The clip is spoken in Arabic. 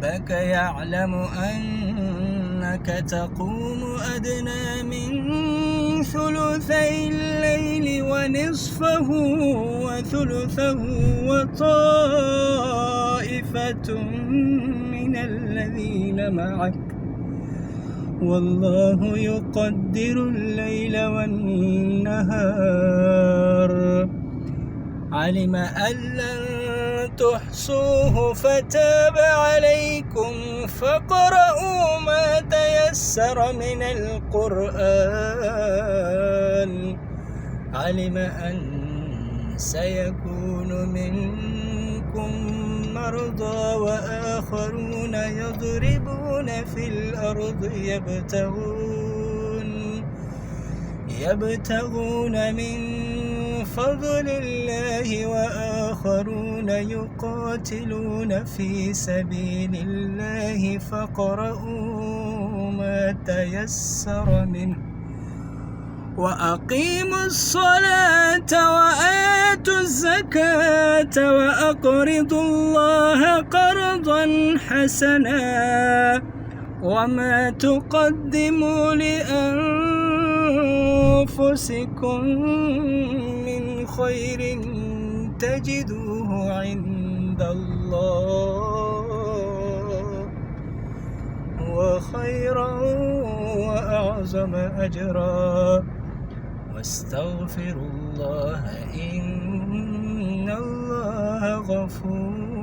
ربك يعلم أنك تقوم أدنى من ثلثي الليل ونصفه وثلثه وطائفة من الذين معك والله يقدر الليل والنهار علم أن لن تحصوه فتاب عليكم فاقرؤوا ما تيسر من القرآن علم أن سيكون منكم مرضى وآخرون يضربون في الأرض يبتغون من فضل الله وآخرون يقاتلون في سبيل الله فاقرؤوا ما تيسر منه وأقيموا الصلاة وآتوا الزكاة وأقرضوا الله قرضا حسنا وما تقدموا لأنفسكم من خير تجدوه عند الله هو خيرا وأعظم أجرا واستغفروا الله إن الله غفور